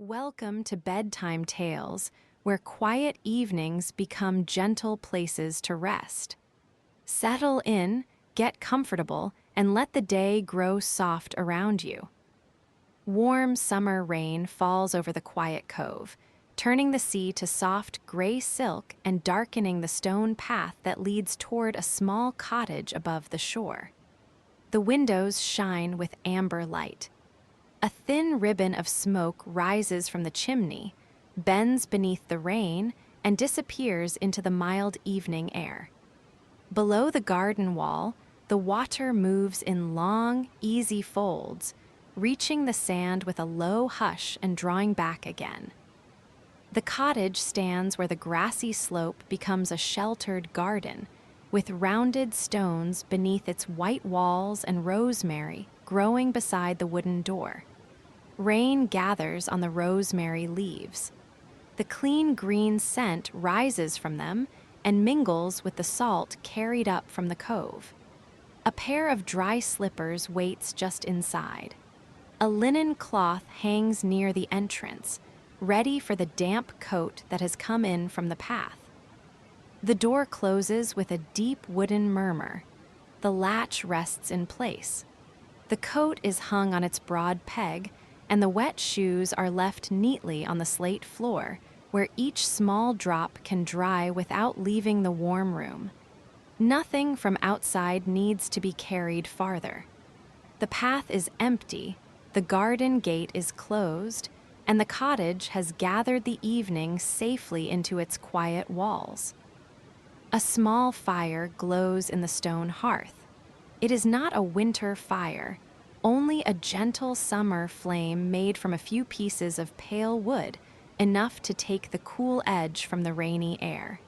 Welcome to Bedtime Tales, where quiet evenings become gentle places to rest. Settle in, get comfortable, and let the day grow soft around you. Warm summer rain falls over the quiet cove, turning the sea to soft gray silk and darkening the stone path that leads toward a small cottage above the shore. The windows shine with amber light. A thin ribbon of smoke rises from the chimney, bends beneath the rain, and disappears into the mild evening air. Below the garden wall, the water moves in long, easy folds, reaching the sand with a low hush and drawing back again. The cottage stands where the grassy slope becomes a sheltered garden, with rounded stones beneath its white walls and rosemary growing beside the wooden door. Rain gathers on the rosemary leaves. The clean green scent rises from them and mingles with the salt carried up from the cove. A pair of dry slippers waits just inside. A linen cloth hangs near the entrance, ready for the damp coat that has come in from the path. The door closes with a deep wooden murmur. The latch rests in place. The coat is hung on its broad peg, and the wet shoes are left neatly on the slate floor, where each small drop can dry without leaving the warm room. Nothing from outside needs to be carried farther. The path is empty, the garden gate is closed, and the cottage has gathered the evening safely into its quiet walls. A small fire glows in the stone hearth. It is not a winter fire, only a gentle summer flame made from a few pieces of pale wood, enough to take the cool edge from the rainy air.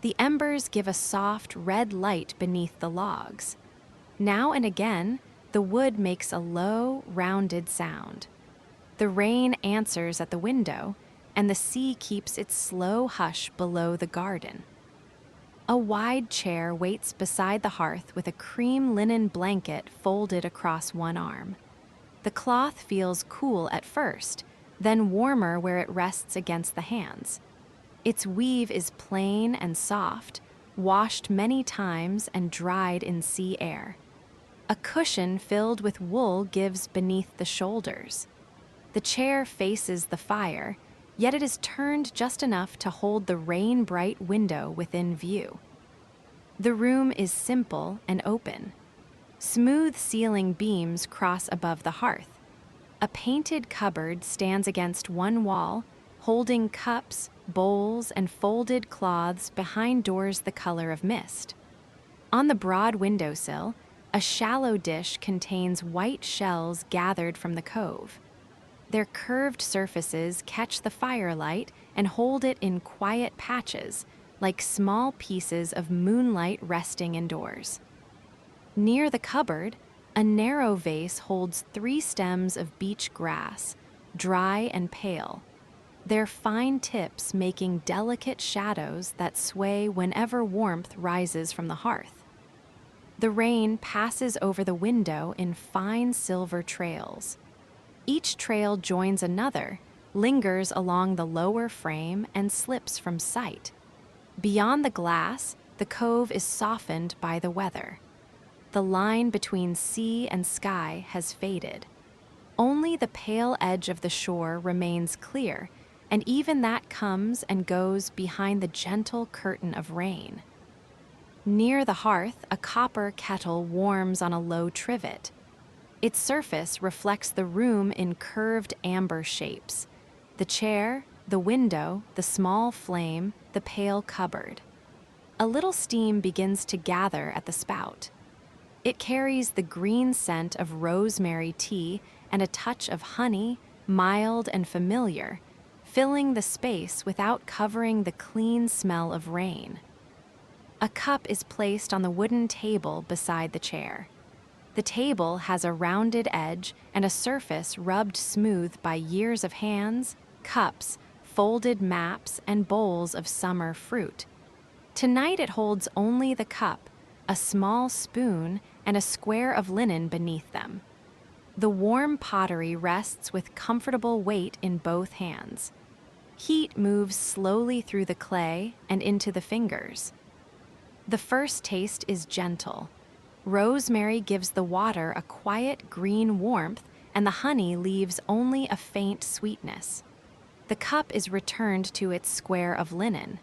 The embers give a soft red light beneath the logs. Now and again, the wood makes a low, rounded sound. The rain answers at the window, and the sea keeps its slow hush below the garden. A wide chair waits beside the hearth with a cream linen blanket folded across one arm. The cloth feels cool at first, then warmer where it rests against the hands. Its weave is plain and soft, washed many times and dried in sea air. A cushion filled with wool gives beneath the shoulders. The chair faces the fire, yet it is turned just enough to hold the rain-bright window within view. The room is simple and open. Smooth ceiling beams cross above the hearth. A painted cupboard stands against one wall, holding cups, bowls, and folded cloths behind doors the color of mist. On the broad windowsill, a shallow dish contains white shells gathered from the cove. Their curved surfaces catch the firelight and hold it in quiet patches, like small pieces of moonlight resting indoors. Near the cupboard, a narrow vase holds 3 stems of beach grass, dry and pale, their fine tips making delicate shadows that sway whenever warmth rises from the hearth. The rain passes over the window in fine silver trails. Each trail joins another, lingers along the lower frame, and slips from sight. Beyond the glass, the cove is softened by the weather. The line between sea and sky has faded. Only the pale edge of the shore remains clear, and even that comes and goes behind the gentle curtain of rain. Near the hearth, a copper kettle warms on a low trivet. Its surface reflects the room in curved amber shapes: the chair, the window, the small flame, the pale cupboard. A little steam begins to gather at the spout. It carries the green scent of rosemary tea and a touch of honey, mild and familiar, filling the space without covering the clean smell of rain. A cup is placed on the wooden table beside the chair. The table has a rounded edge and a surface rubbed smooth by years of hands, cups, folded maps, and bowls of summer fruit. Tonight it holds only the cup, a small spoon, and a square of linen beneath them. The warm pottery rests with comfortable weight in both hands. Heat moves slowly through the clay and into the fingers. The first taste is gentle. Rosemary gives the water a quiet green warmth, and the honey leaves only a faint sweetness. The cup is returned to its square of linen.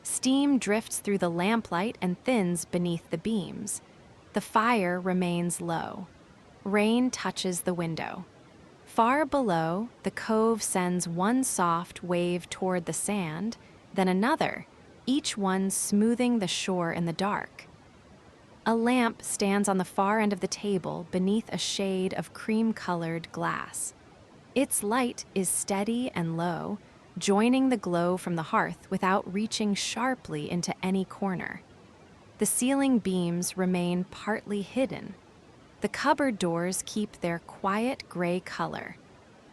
Steam drifts through the lamplight and thins beneath the beams. The fire remains low. Rain touches the window. Far below, the cove sends one soft wave toward the sand, then another, each one smoothing the shore in the dark. A lamp stands on the far end of the table beneath a shade of cream-colored glass. Its light is steady and low, joining the glow from the hearth without reaching sharply into any corner. The ceiling beams remain partly hidden. The cupboard doors keep their quiet gray color.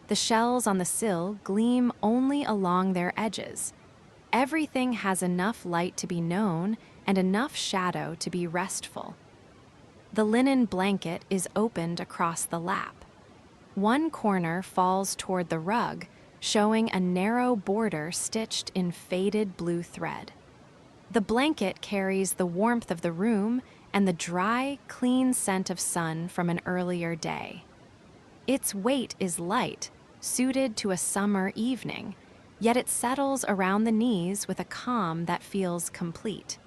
The shells on the sill gleam only along their edges. Everything has enough light to be known and enough shadow to be restful. The linen blanket is opened across the lap. One corner falls toward the rug, showing a narrow border stitched in faded blue thread. The blanket carries the warmth of the room and the dry, clean scent of sun from an earlier day. Its weight is light, suited to a summer evening, yet it settles around the knees with a calm that feels complete.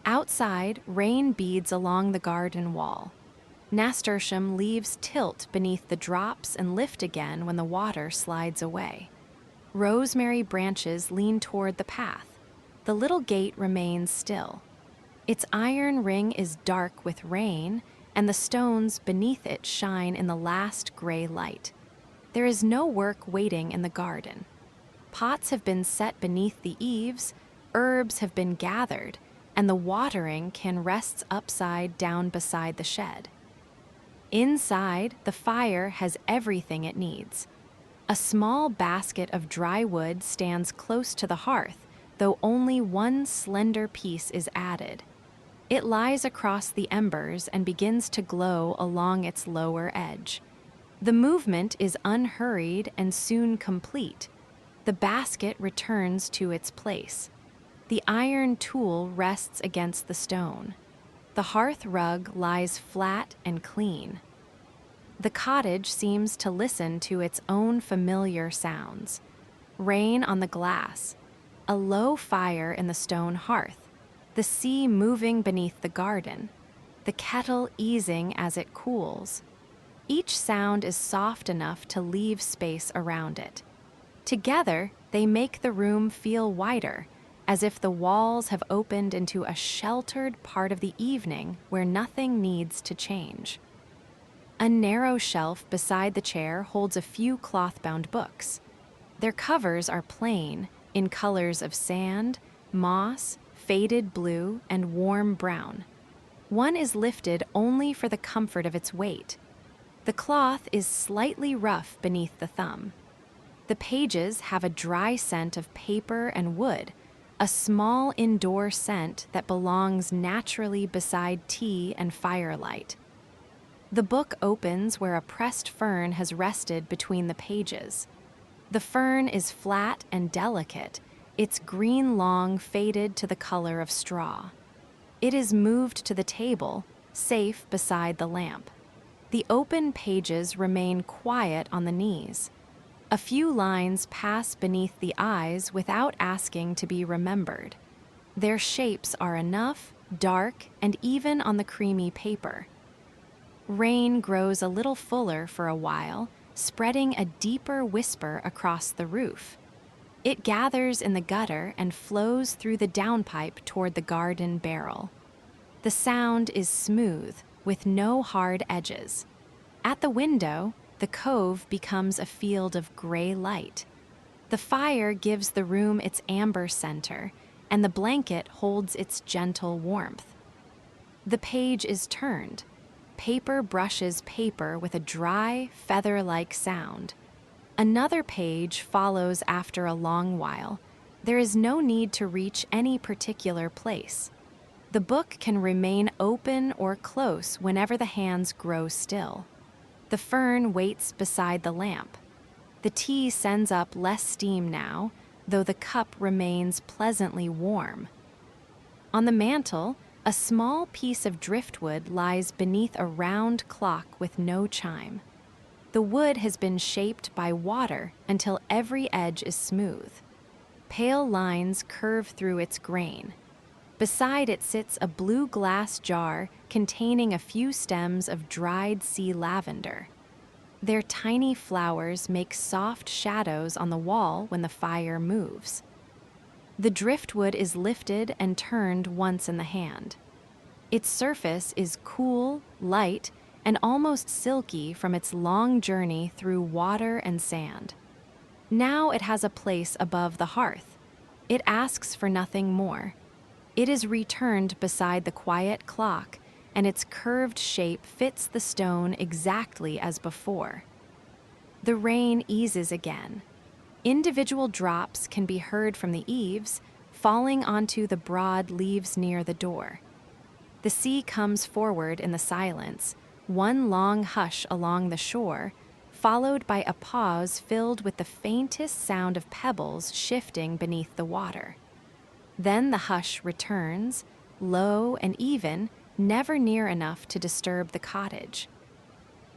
Outside, rain beads along the garden wall. Nasturtium leaves tilt beneath the drops and lift again when the water slides away. Rosemary branches lean toward the path. The little gate remains still. Its iron ring is dark with rain, and the stones beneath it shine in the last gray light. There is no work waiting in the garden. Pots have been set beneath the eaves, herbs have been gathered, and the watering can rests upside down beside the shed. Inside, the fire has everything it needs. A small basket of dry wood stands close to the hearth, though only one slender piece is added. It lies across the embers and begins to glow along its lower edge. The movement is unhurried and soon complete. The basket returns to its place. The iron tool rests against the stone. The hearth rug lies flat and clean. The cottage seems to listen to its own familiar sounds. Rain on the glass, a low fire in the stone hearth, the sea moving beneath the garden, the kettle easing as it cools. Each sound is soft enough to leave space around it. Together, they make the room feel wider, as if the walls have opened into a sheltered part of the evening where nothing needs to change. A narrow shelf beside the chair holds a few cloth-bound books. Their covers are plain, in colors of sand, moss, faded blue, and warm brown. One is lifted only for the comfort of its weight. The cloth is slightly rough beneath the thumb. The pages have a dry scent of paper and wood, a small indoor scent that belongs naturally beside tea and firelight. The book opens where a pressed fern has rested between the pages. The fern is flat and delicate, its green long faded to the color of straw. It is moved to the table, safe beside the lamp. The open pages remain quiet on the knees. A few lines pass beneath the eyes without asking to be remembered. Their shapes are enough, dark, and even on the creamy paper. Rain grows a little fuller for a while, spreading a deeper whisper across the roof. It gathers in the gutter and flows through the downpipe toward the garden barrel. The sound is smooth, with no hard edges. At the window, the cove becomes a field of gray light. The fire gives the room its amber center, and the blanket holds its gentle warmth. The page is turned. Paper brushes paper with a dry, feather-like sound. Another page follows after a long while. There is no need to reach any particular place. The book can remain open or close whenever the hands grow still. The fern waits beside the lamp. The tea sends up less steam now, though the cup remains pleasantly warm. On the mantel, a small piece of driftwood lies beneath a round clock with no chime. The wood has been shaped by water until every edge is smooth. Pale lines curve through its grain. Beside it sits a blue glass jar containing a few stems of dried sea lavender. Their tiny flowers make soft shadows on the wall when the fire moves. The driftwood is lifted and turned once in the hand. Its surface is cool, light, and almost silky from its long journey through water and sand. Now it has a place above the hearth. It asks for nothing more. It is returned beside the quiet clock, and its curved shape fits the stone exactly as before. The rain eases again. Individual drops can be heard from the eaves, falling onto the broad leaves near the door. The sea comes forward in the silence, one long hush along the shore, followed by a pause filled with the faintest sound of pebbles shifting beneath the water. Then the hush returns, low and even, never near enough to disturb the cottage.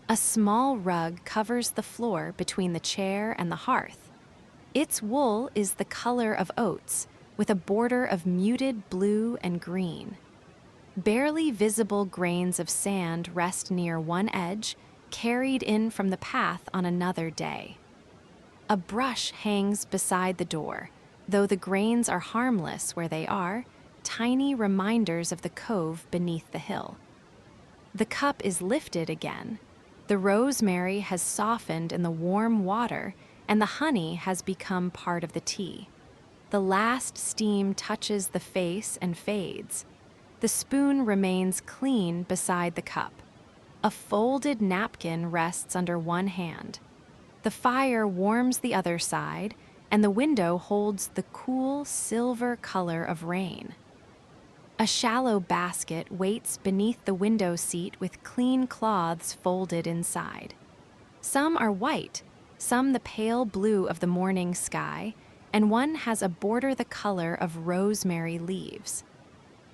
A small rug covers the floor between the chair and the hearth. Its wool is the color of oats, with a border of muted blue and green. Barely visible grains of sand rest near one edge, carried in from the path on another day. A brush hangs beside the door, though the grains are harmless where they are, tiny reminders of the cove beneath the hill. The cup is lifted again. The rosemary has softened in the warm water, and the honey has become part of the tea. The last steam touches the face and fades. The spoon remains clean beside the cup. A folded napkin rests under one hand. The fire warms the other side, and the window holds the cool silver color of rain. A shallow basket waits beneath the window seat with clean cloths folded inside. Some are white, some the pale blue of the morning sky, and one has a border the color of rosemary leaves.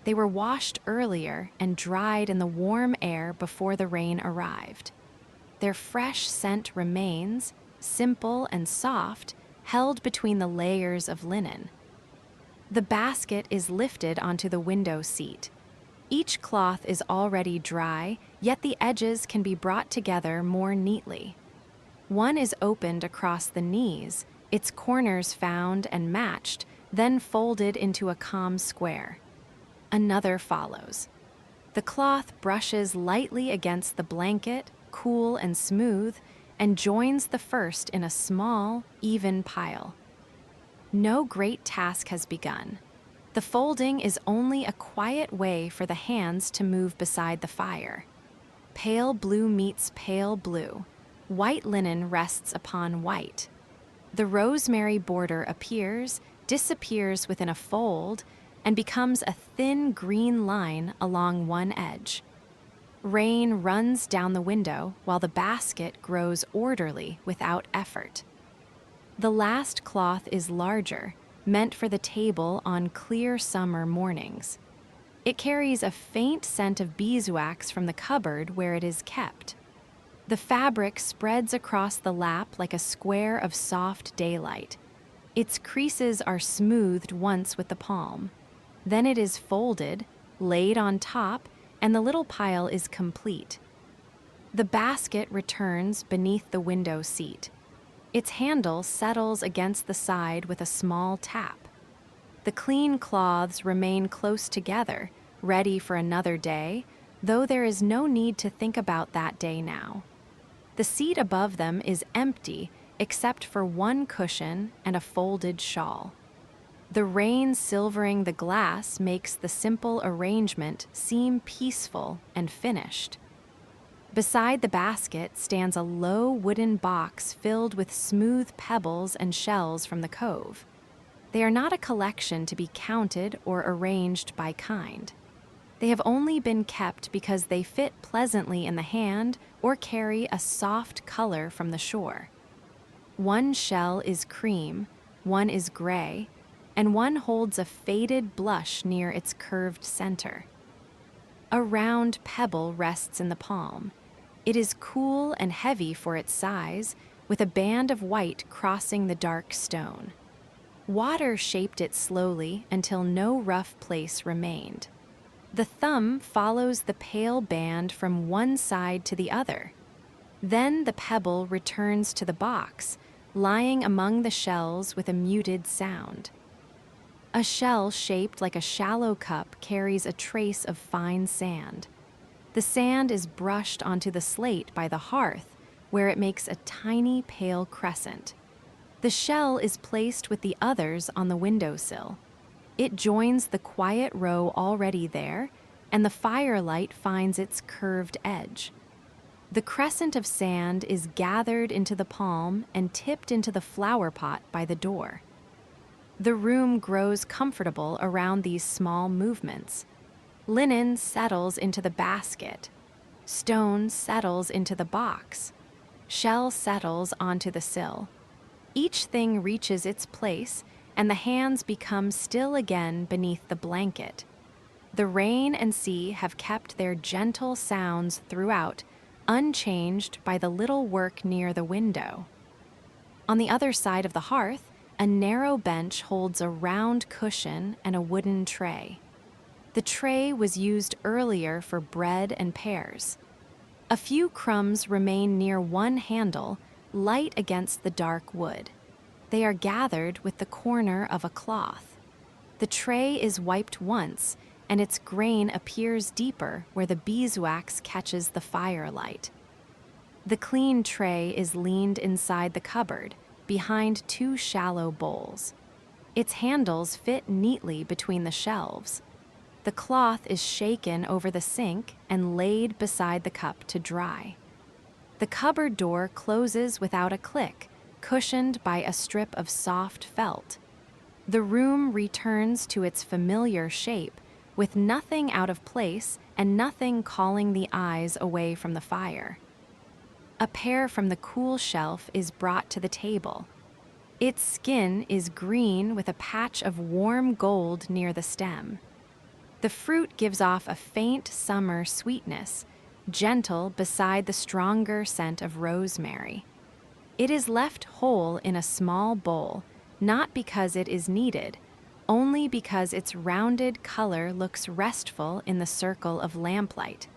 They were washed earlier and dried in the warm air before the rain arrived. Their fresh scent remains, simple and soft, held between the layers of linen. The basket is lifted onto the window seat. Each cloth is already dry, yet the edges can be brought together more neatly. One is opened across the knees, its corners found and matched, then folded into a calm square. Another follows. The cloth brushes lightly against the blanket, cool and smooth, and joins the first in a small, even pile. No great task has begun. The folding is only a quiet way for the hands to move beside the fire. Pale blue meets pale blue. White linen rests upon white. The rosemary border appears, disappears within a fold, and becomes a thin green line along one edge. Rain runs down the window while the basket grows orderly without effort. The last cloth is larger, meant for the table on clear summer mornings. It carries a faint scent of beeswax from the cupboard where it is kept. The fabric spreads across the lap like a square of soft daylight. Its creases are smoothed once with the palm. Then it is folded, laid on top, and the little pile is complete. The basket returns beneath the window seat. Its handle settles against the side with a small tap. The clean cloths remain close together, ready for another day, though there is no need to think about that day now. The seat above them is empty except for one cushion and a folded shawl. The rain silvering the glass makes the simple arrangement seem peaceful and finished. Beside the basket stands a low wooden box filled with smooth pebbles and shells from the cove. They are not a collection to be counted or arranged by kind. They have only been kept because they fit pleasantly in the hand or carry a soft color from the shore. One shell is cream, one is gray, and one holds a faded blush near its curved center. A round pebble rests in the palm. It is cool and heavy for its size, with a band of white crossing the dark stone. Water shaped it slowly until no rough place remained. The thumb follows the pale band from one side to the other. Then the pebble returns to the box, lying among the shells with a muted sound. A shell shaped like a shallow cup carries a trace of fine sand. The sand is brushed onto the slate by the hearth, where it makes a tiny pale crescent. The shell is placed with the others on the windowsill. It joins the quiet row already there, and the firelight finds its curved edge. The crescent of sand is gathered into the palm and tipped into the flower pot by the door. The room grows comfortable around these small movements. Linen settles into the basket. Stone settles into the box. Shell settles onto the sill. Each thing reaches its place, and the hands become still again beneath the blanket. The rain and sea have kept their gentle sounds throughout, unchanged by the little work near the window. On the other side of the hearth, a narrow bench holds a round cushion and a wooden tray. The tray was used earlier for bread and pears. A few crumbs remain near one handle, light against the dark wood. They are gathered with the corner of a cloth. The tray is wiped once, and its grain appears deeper where the beeswax catches the firelight. The clean tray is leaned inside the cupboard, behind two shallow bowls. Its handles fit neatly between the shelves. The cloth is shaken over the sink and laid beside the cup to dry. The cupboard door closes without a click, cushioned by a strip of soft felt. The room returns to its familiar shape, with nothing out of place and nothing calling the eyes away from the fire. A pear from the cool shelf is brought to the table. Its skin is green with a patch of warm gold near the stem. The fruit gives off a faint summer sweetness, gentle beside the stronger scent of rosemary. It is left whole in a small bowl, not because it is needed, only because its rounded color looks restful in the circle of lamplight.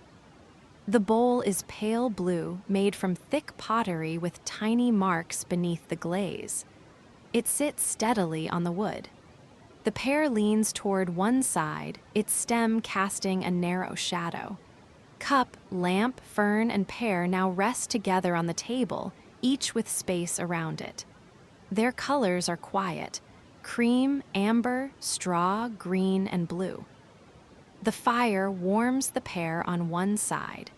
The bowl is pale blue, made from thick pottery with tiny marks beneath the glaze. It sits steadily on the wood. The pear leans toward one side, its stem casting a narrow shadow. Cup, lamp, fern, and pear now rest together on the table, each with space around it. Their colors are quiet: cream, amber, straw, green, and blue. The fire warms the pear on one side.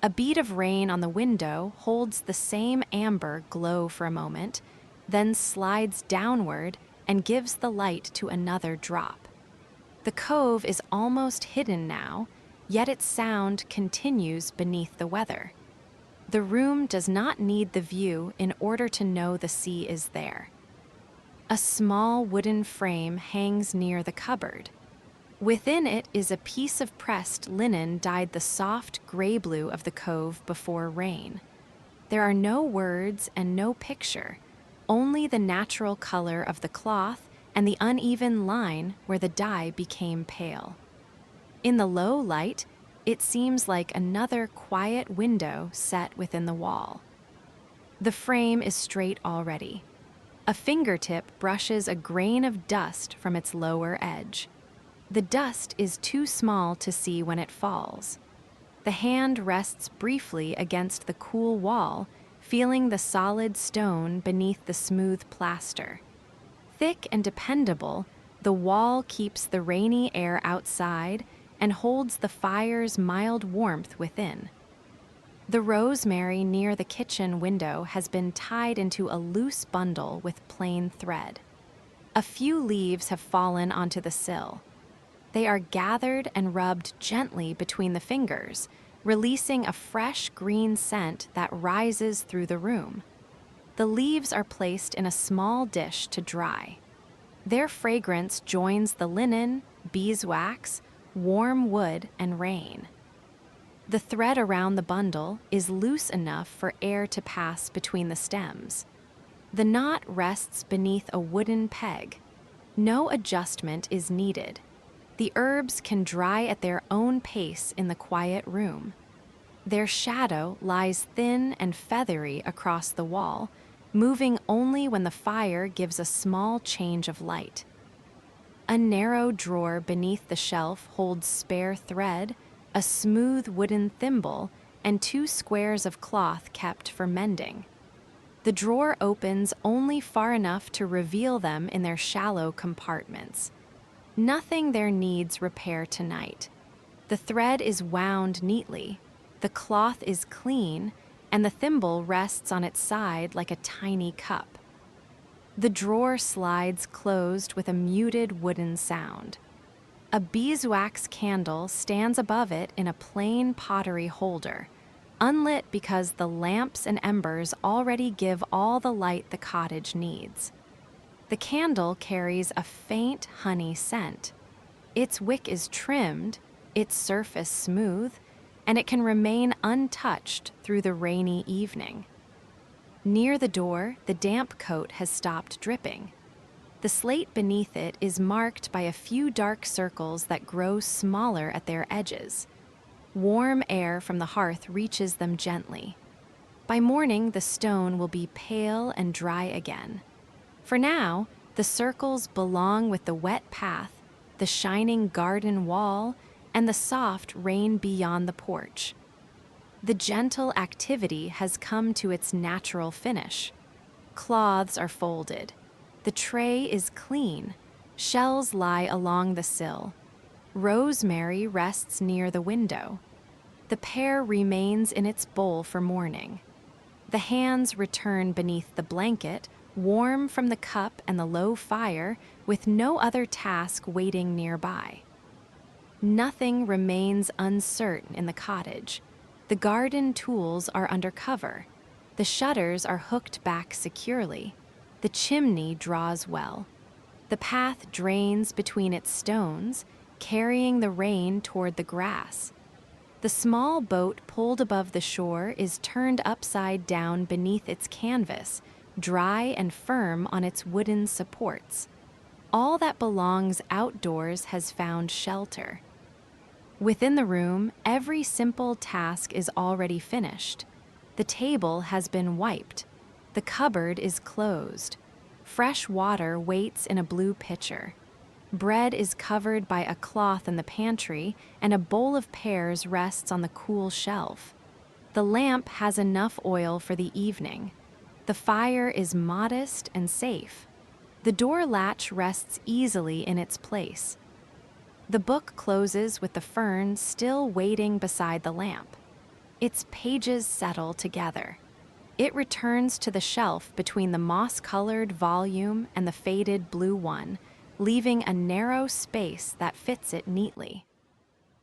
A bead of rain on the window holds the same amber glow for a moment, then slides downward and gives the light to another drop. The cove is almost hidden now, yet its sound continues beneath the weather. The room does not need the view in order to know the sea is there. A small wooden frame hangs near the cupboard. Within it is a piece of pressed linen dyed the soft gray blue of the cove before rain. There are no words and no picture, only the natural color of the cloth and the uneven line where the dye became pale. In the low light, it seems like another quiet window set within the wall. The frame is straight already. A fingertip brushes a grain of dust from its lower edge. The dust is too small to see when it falls. The hand rests briefly against the cool wall, feeling the solid stone beneath the smooth plaster. Thick and dependable, the wall keeps the rainy air outside and holds the fire's mild warmth within. The rosemary near the kitchen window has been tied into a loose bundle with plain thread. A few leaves have fallen onto the sill. They are gathered and rubbed gently between the fingers, releasing a fresh green scent that rises through the room. The leaves are placed in a small dish to dry. Their fragrance joins the linen, beeswax, warm wood, and rain. The thread around the bundle is loose enough for air to pass between the stems. The knot rests beneath a wooden peg. No adjustment is needed. The herbs can dry at their own pace in the quiet room. Their shadow lies thin and feathery across the wall, moving only when the fire gives a small change of light. A narrow drawer beneath the shelf holds spare thread, a smooth wooden thimble, and 2 squares of cloth kept for mending. The drawer opens only far enough to reveal them in their shallow compartments. Nothing there needs repair tonight. The thread is wound neatly, the cloth is clean, and the thimble rests on its side like a tiny cup. The drawer slides closed with a muted wooden sound. A beeswax candle stands above it in a plain pottery holder, unlit because the lamps and embers already give all the light the cottage needs. The candle carries a faint honey scent. Its wick is trimmed, its surface smooth, and it can remain untouched through the rainy evening. Near the door, the damp coat has stopped dripping. The slate beneath it is marked by a few dark circles that grow smaller at their edges. Warm air from the hearth reaches them gently. By morning, the stone will be pale and dry again. For now, the circles belong with the wet path, the shining garden wall, and the soft rain beyond the porch. The gentle activity has come to its natural finish. Cloths are folded. The tray is clean. Shells lie along the sill. Rosemary rests near the window. The pear remains in its bowl for morning. The hands return beneath the blanket, warm from the cup and the low fire, with no other task waiting nearby. Nothing remains uncertain in the cottage. The garden tools are under cover. The shutters are hooked back securely. The chimney draws well. The path drains between its stones, carrying the rain toward the grass. The small boat pulled above the shore is turned upside down beneath its canvas, dry and firm on its wooden supports. All that belongs outdoors has found shelter. Within the room, every simple task is already finished. The table has been wiped. The cupboard is closed. Fresh water waits in a blue pitcher. Bread is covered by a cloth in the pantry, and a bowl of pears rests on the cool shelf. The lamp has enough oil for the evening. The fire is modest and safe. The door latch rests easily in its place. The book closes with the fern still waiting beside the lamp. Its pages settle together. It returns to the shelf between the moss-colored volume and the faded blue one, leaving a narrow space that fits it neatly.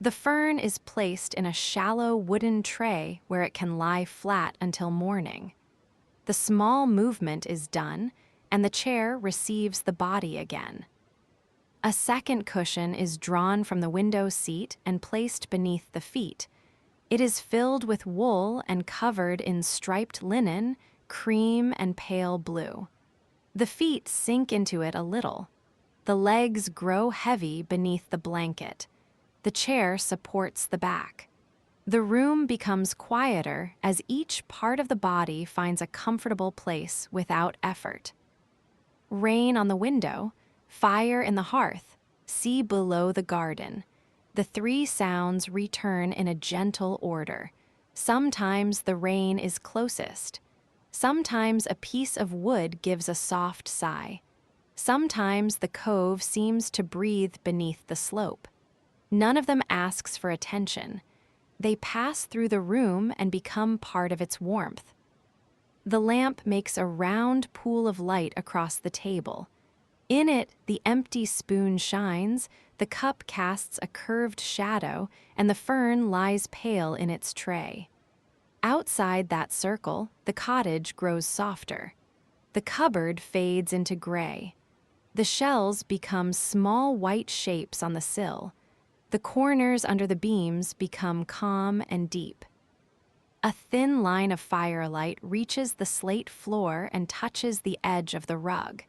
The fern is placed in a shallow wooden tray where it can lie flat until morning. The small movement is done, and the chair receives the body again. A second cushion is drawn from the window seat and placed beneath the feet. It is filled with wool and covered in striped linen, cream and pale blue. The feet sink into it a little. The legs grow heavy beneath the blanket. The chair supports the back. The room becomes quieter as each part of the body finds a comfortable place without effort. Rain on the window, fire in the hearth, sea below the garden. The 3 sounds return in a gentle order. Sometimes the rain is closest. Sometimes a piece of wood gives a soft sigh. Sometimes the cove seems to breathe beneath the slope. None of them asks for attention. They pass through the room and become part of its warmth. The lamp makes a round pool of light across the table. In it, the empty spoon shines, The cup casts a curved shadow, and the fern lies pale in its tray. Outside that circle, the cottage grows softer. The cupboard fades into gray. The shells become small white shapes on the sill. The corners under the beams become calm and deep. A thin line of firelight reaches the slate floor and touches the edge of the rug.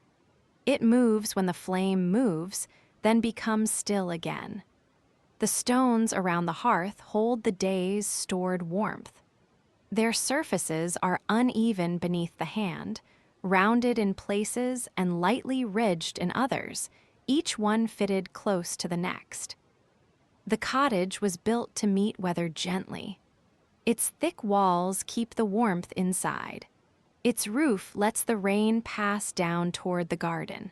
It moves when the flame moves, then becomes still again. The stones around the hearth hold the day's stored warmth. Their surfaces are uneven beneath the hand, rounded in places and lightly ridged in others, each one fitted close to the next. The cottage was built to meet weather gently. Its thick walls keep the warmth inside. Its roof lets the rain pass down toward the garden.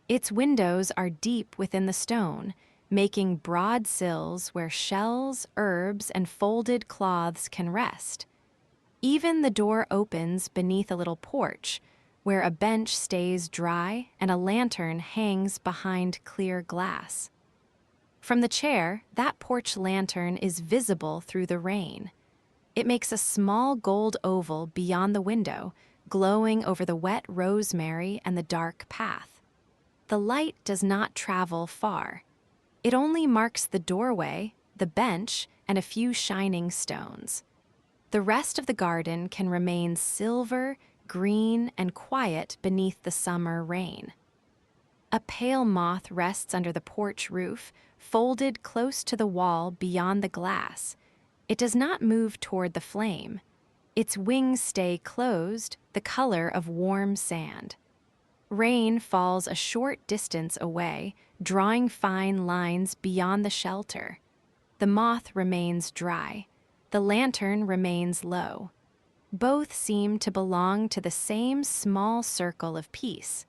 Its windows are deep within the stone, making broad sills where shells, herbs, and folded cloths can rest. Even the door opens beneath a little porch, where a bench stays dry and a lantern hangs behind clear glass. From the chair, that porch lantern is visible through the rain. It makes a small gold oval beyond the window, glowing over the wet rosemary and the dark path. The light does not travel far. It only marks the doorway, the bench, and a few shining stones. The rest of the garden can remain silver, green, and quiet beneath the summer rain. A pale moth rests under the porch roof, folded close to the wall beyond the glass. It does not move toward the flame. Its wings stay closed, the color of warm sand. Rain falls a short distance away, drawing fine lines beyond the shelter. The moth remains dry. The lantern remains low. Both seem to belong to the same small circle of peace.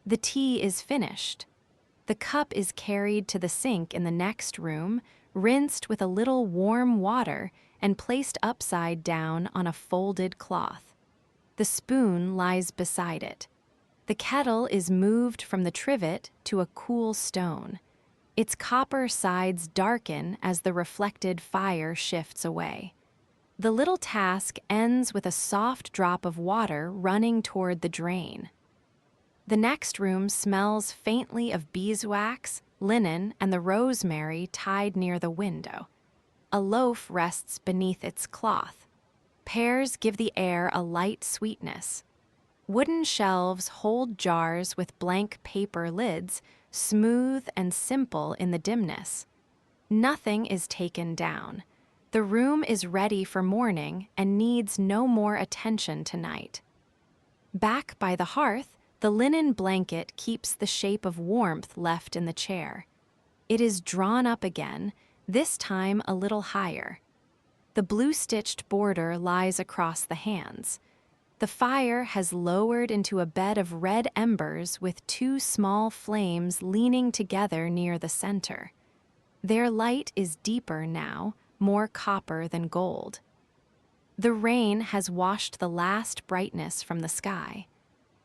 The tea is finished. The cup is carried to the sink in the next room, rinsed with a little warm water, and placed upside down on a folded cloth. The spoon lies beside it. The kettle is moved from the trivet to a cool stone. Its copper sides darken as the reflected fire shifts away. The little task ends with a soft drop of water running toward the drain. The next room smells faintly of beeswax, linen, and the rosemary tied near the window. A loaf rests beneath its cloth. Pears give the air a light sweetness. Wooden shelves hold jars with blank paper lids, smooth and simple in the dimness. Nothing is taken down. The room is ready for morning and needs no more attention tonight. Back by the hearth, the linen blanket keeps the shape of warmth left in the chair. It is drawn up again, this time a little higher. The blue-stitched border lies across the hands. The fire has lowered into a bed of red embers with two small flames leaning together near the center. Their light is deeper now, more copper than gold. The rain has washed the last brightness from the sky.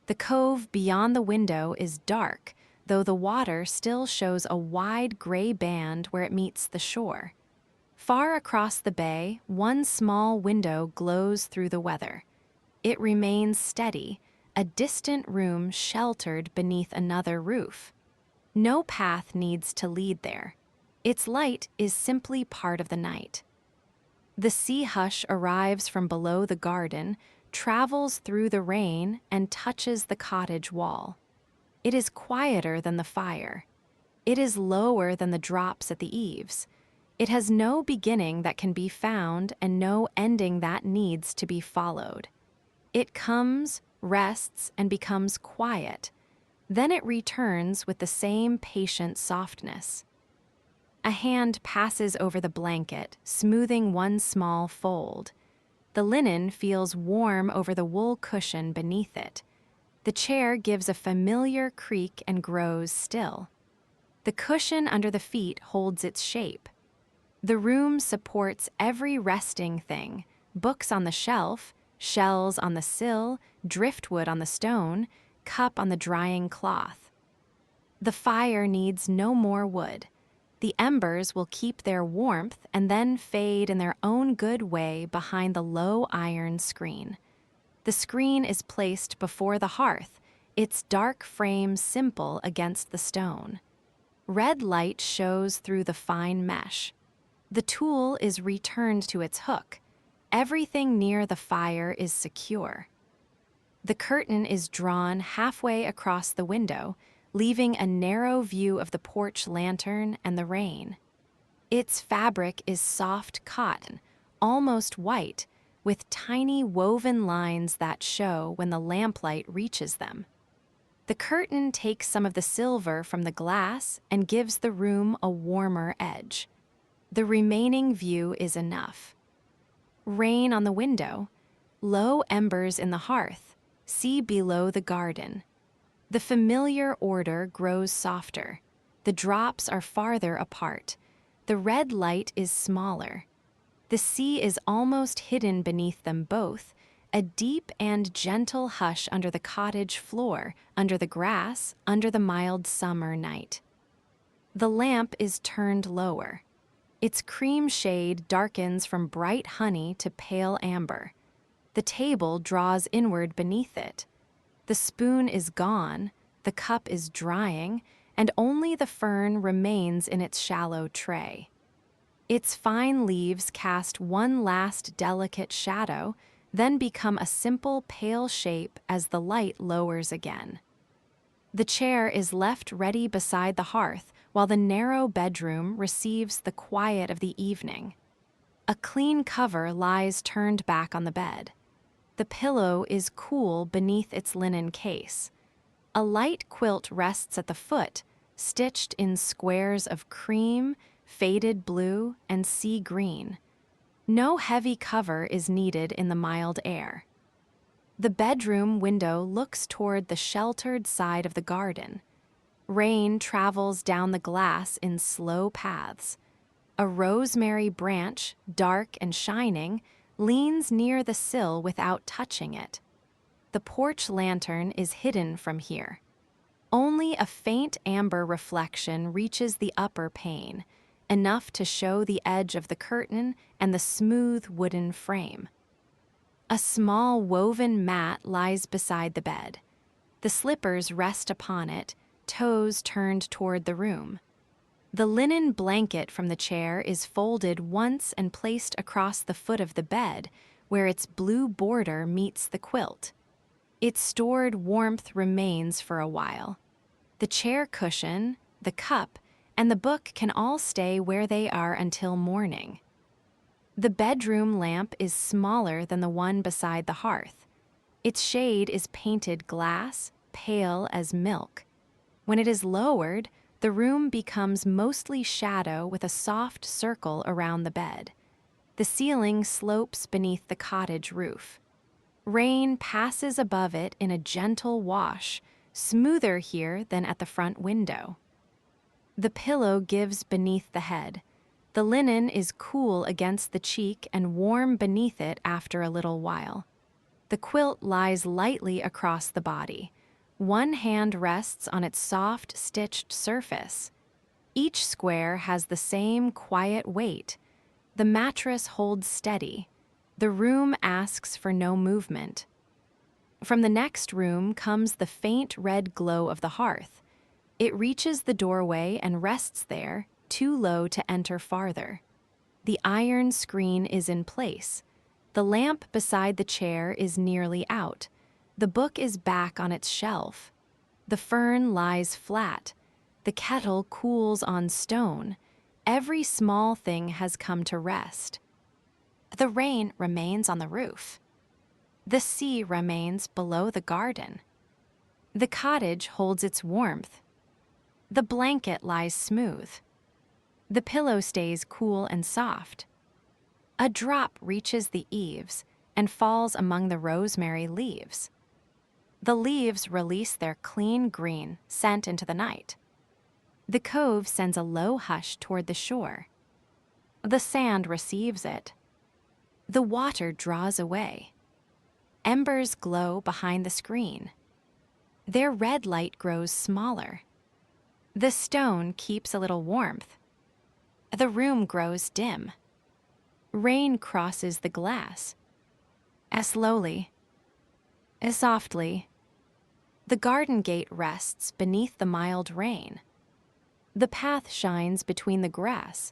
The cove beyond the window is dark, though the water still shows a wide gray band where it meets the shore. Far across the bay, one small window glows through the weather. It remains steady, a distant room sheltered beneath another roof. No path needs to lead there. Its light is simply part of the night. The sea hush arrives from below the garden, travels through the rain, and touches the cottage wall. It is quieter than the fire. It is lower than the drops at the eaves. It has no beginning that can be found and no ending that needs to be followed. It comes, rests, and becomes quiet. Then it returns with the same patient softness. A hand passes over the blanket, smoothing one small fold. The linen feels warm over the wool cushion beneath it. The chair gives a familiar creak and grows still. The cushion under the feet holds its shape. The room supports every resting thing: books on the shelf, shells on the sill, driftwood on the stone, cup on the drying cloth. The fire needs no more wood. The embers will keep their warmth and then fade in their own good way behind the low iron screen. The screen is placed before the hearth, its dark frame simple against the stone. Red light shows through the fine mesh. The tool is returned to its hook. Everything near the fire is secure. The curtain is drawn halfway across the window, leaving a narrow view of the porch lantern and the rain. Its fabric is soft cotton, almost white, with tiny woven lines that show when the lamplight reaches them. The curtain takes some of the silver from the glass and gives the room a warmer edge. The remaining view is enough. Rain on the window, low embers in the hearth, see below the garden. The familiar order grows softer. The drops are farther apart. The red light is smaller. The sea is almost hidden beneath them both, a deep and gentle hush under the cottage floor, under the grass, under the mild summer night. The lamp is turned lower. Its cream shade darkens from bright honey to pale amber. The table draws inward beneath it. The spoon is gone, the cup is drying, and only the fern remains in its shallow tray. Its fine leaves cast one last delicate shadow, then become a simple pale shape as the light lowers again. The chair is left ready beside the hearth, while the narrow bedroom receives the quiet of the evening. A clean cover lies turned back on the bed. The pillow is cool beneath its linen case. A light quilt rests at the foot, stitched in squares of cream, faded blue, and sea green. No heavy cover is needed in the mild air. The bedroom window looks toward the sheltered side of the garden. Rain travels down the glass in slow paths. A rosemary branch, dark and shining, leans near the sill without touching it. The porch lantern is hidden from here. Only a faint amber reflection reaches the upper pane, enough to show the edge of the curtain and the smooth wooden frame. A small woven mat lies beside the bed. The slippers rest upon it, toes turned toward the room. The linen blanket from the chair is folded once and placed across the foot of the bed, where its blue border meets the quilt. Its stored warmth remains for a while. The chair cushion, the cup, and the book can all stay where they are until morning. The bedroom lamp is smaller than the one beside the hearth. Its shade is painted glass, pale as milk. When it is lowered, the room becomes mostly shadow with a soft circle around the bed. The ceiling slopes beneath the cottage roof. Rain passes above it in a gentle wash, smoother here than at the front window. The pillow gives beneath the head. The linen is cool against the cheek and warm beneath it after a little while. The quilt lies lightly across the body. One hand rests on its soft, stitched surface. Each square has the same quiet weight. The mattress holds steady. The room asks for no movement. From the next room comes the faint red glow of the hearth. It reaches the doorway and rests there, too low to enter farther. The iron screen is in place. The lamp beside the chair is nearly out. The book is back on its shelf. The fern lies flat. The kettle cools on stone. Every small thing has come to rest. The rain remains on the roof. The sea remains below the garden. The cottage holds its warmth. The blanket lies smooth. The pillow stays cool and soft. A drop reaches the eaves and falls among the rosemary leaves. The leaves release their clean green scent into the night. The cove sends a low hush toward the shore. The sand receives it. The water draws away. Embers glow behind the screen. Their red light grows smaller. The stone keeps a little warmth. The room grows dim. Rain crosses the glass. As slowly, as softly, the garden gate rests beneath the mild rain. The path shines between the grass.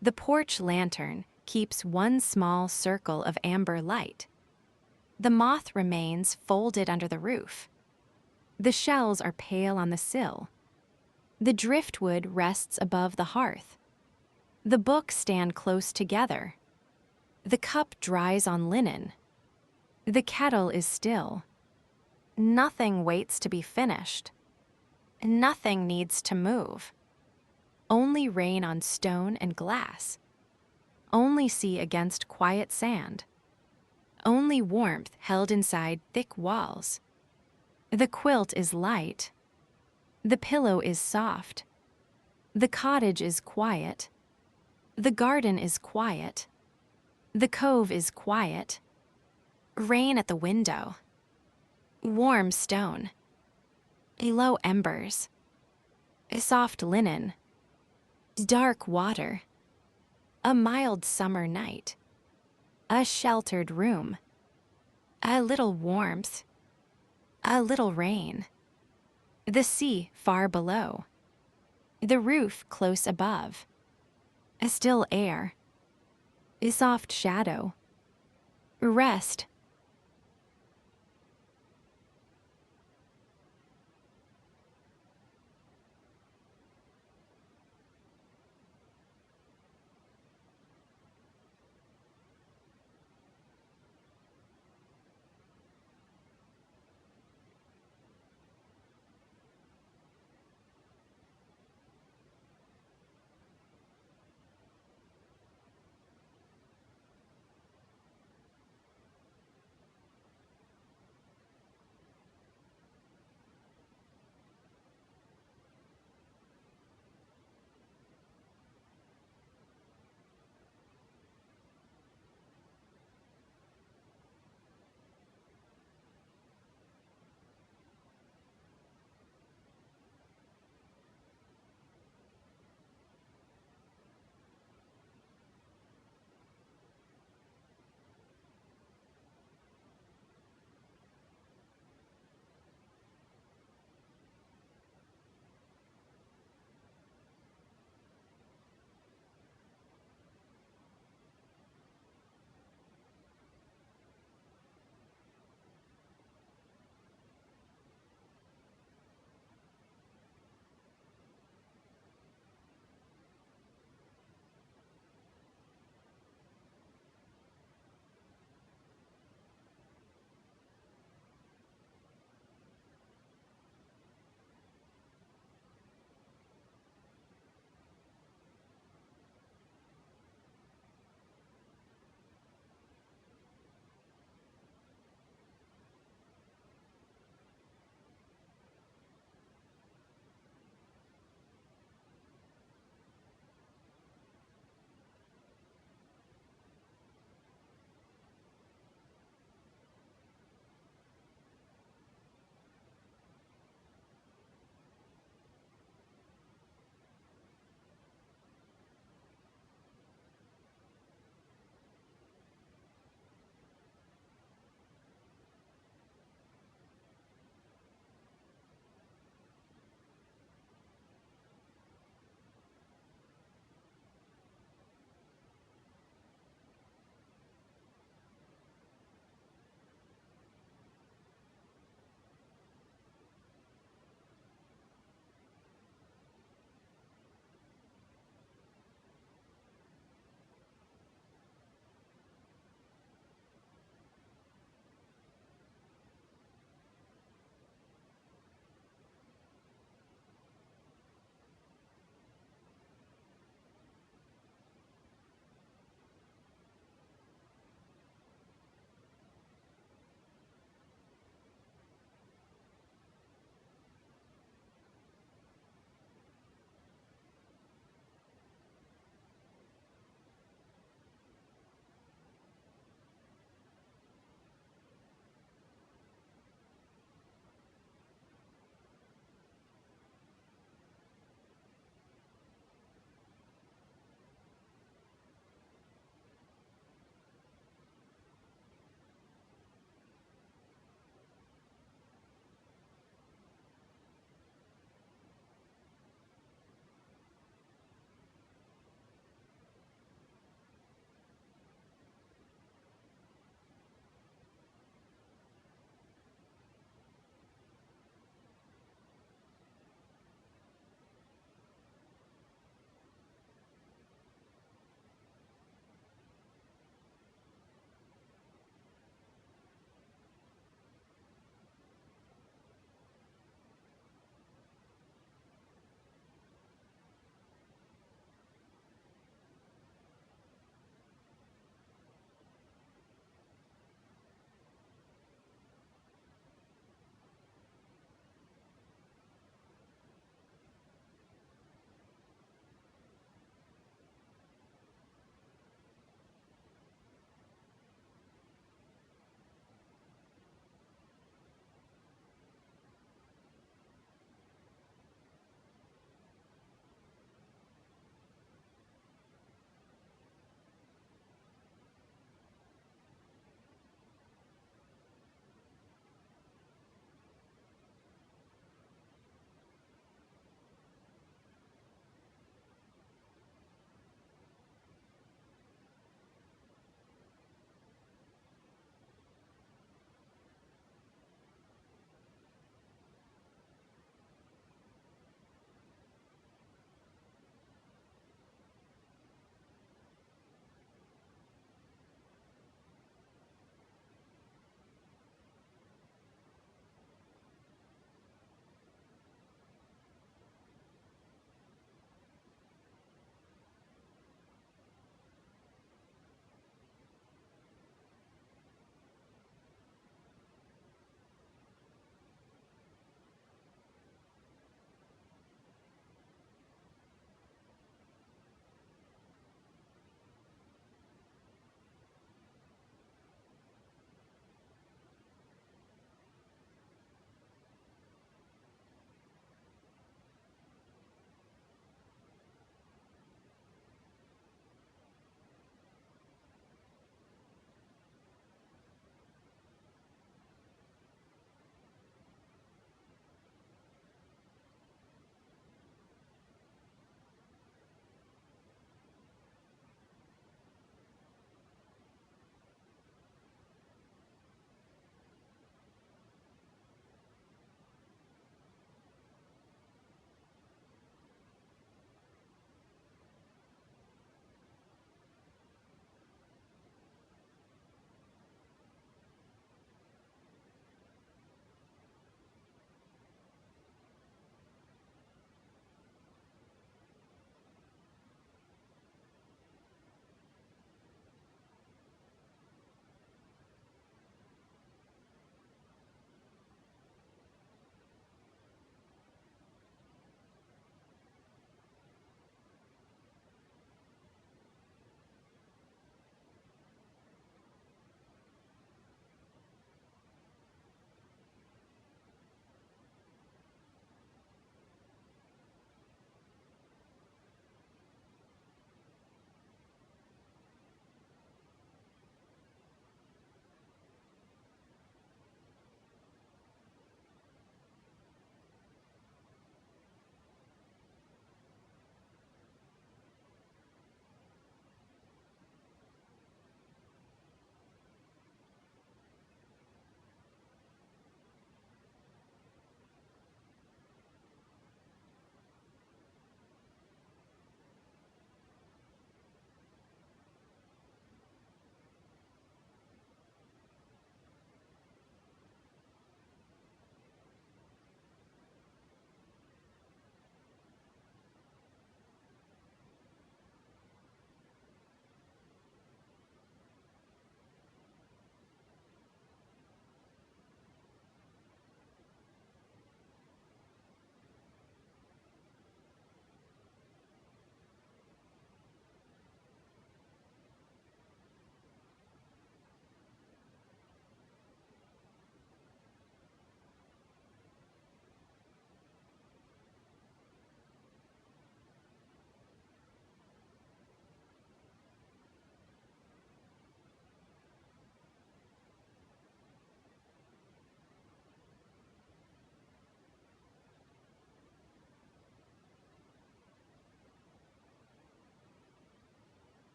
The porch lantern keeps one small circle of amber light. The moth remains folded under the roof. The shells are pale on the sill. The driftwood rests above the hearth. The books stand close together. The cup dries on linen. The kettle is still. Nothing waits to be finished. Nothing needs to move. Only rain on stone and glass. Only sea against quiet sand. Only warmth held inside thick walls. The quilt is light. The pillow is soft. The cottage is quiet. The garden is quiet. The cove is quiet. Rain at the window. Warm stone. Low embers. Soft linen. Dark water. A mild summer night. A sheltered room. A little warmth. A little rain. The sea far below. The roof close above. A still air. A soft shadow. Rest